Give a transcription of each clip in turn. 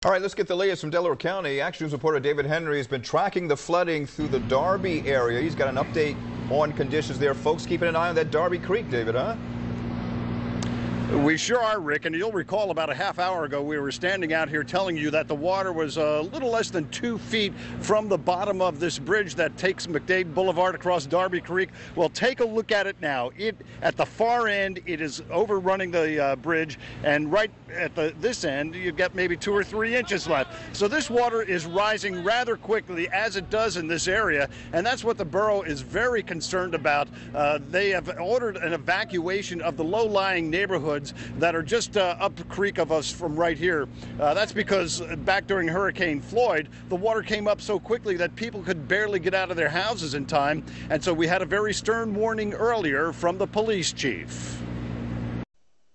All right, let's get the latest from Delaware County. Action News reporter David Henry has been tracking the flooding through the Darby area. He's got an update on conditions there. Folks, keeping an eye on that Darby Creek, David, huh? We sure are, Rick, and you'll recall about a half hour ago we were standing out here telling you that the water was a little less than 2 feet from the bottom of this bridge that takes McDade Boulevard across Darby Creek. Well, take a look at it now. At the far end, it is overrunning the bridge, and right at this end, you've got maybe 2 or 3 inches left. So this water is rising rather quickly, as it does in this area, and that's what the borough is very concerned about. They have ordered an evacuation of the low-lying neighborhoods that are just up the creek of us from right here. That's because back during Hurricane Floyd, the water came up so quickly that people could barely get out of their houses in time, and so we had a very stern warning earlier from the police chief.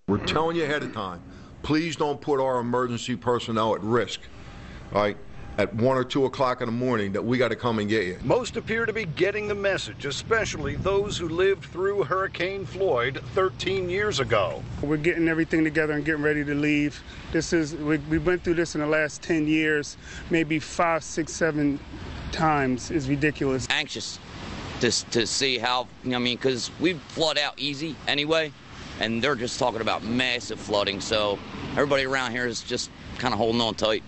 We're telling you ahead of time, please don't put our emergency personnel at risk, all right? At 1 or 2 o'clock in the morning that we got to come and get you. Most appear to be getting the message, especially those who lived through Hurricane Floyd 13 years ago. We're getting everything together and getting ready to leave. We went through this in the last 10 years, maybe 5, 6, 7 times. It's ridiculous. Anxious to see how, because we flood out easy anyway, and they're just talking about massive flooding, so everybody around here is just kind of holding on tight,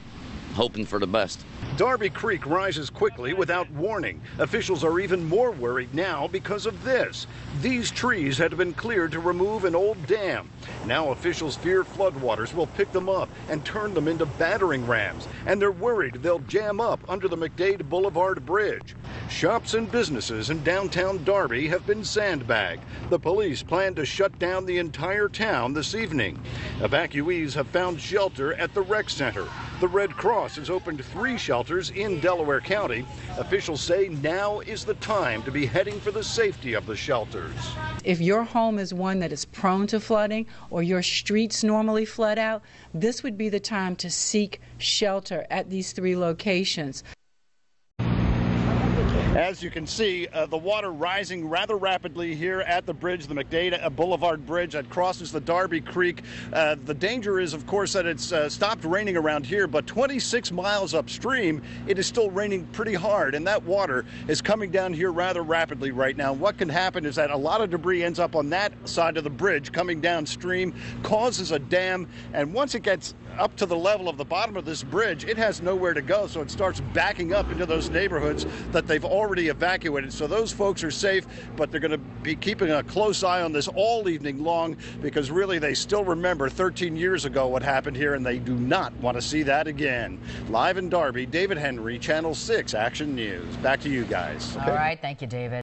hoping for the best. Darby Creek rises quickly without warning. Officials are even more worried now because of this. These trees had been cleared to remove an old dam. Now officials fear floodwaters will pick them up and turn them into battering rams, and they're worried they'll jam up under the McDade Boulevard Bridge. Shops and businesses in downtown Darby have been sandbagged. The police plan to shut down the entire town this evening. Evacuees have found shelter at the rec center. The Red Cross has opened 3 shelters in Delaware County. Officials say now is the time to be heading for the safety of the shelters. If your home is one that is prone to flooding or your streets normally flood out, this would be the time to seek shelter at these 3 locations. As you can see, the water rising rather rapidly here at the bridge, the McDade Boulevard Bridge that crosses the Darby Creek. The danger is, of course, that it's stopped raining around here, but 26 miles upstream, it is still raining pretty hard, and that water is coming down here rather rapidly right now. What can happen is that a lot of debris ends up on that side of the bridge coming downstream, causes a dam, and once it gets up to the level of the bottom of this bridge, it has nowhere to go, so it starts backing up into those neighborhoods that they've already evacuated. So those folks are safe, but they're going to be keeping a close eye on this all evening long, because really they still remember 13 years ago what happened here, and they do not want to see that again. Live in Darby, David Henry, Channel 6 Action News. Back to you guys. All right, thank you, David.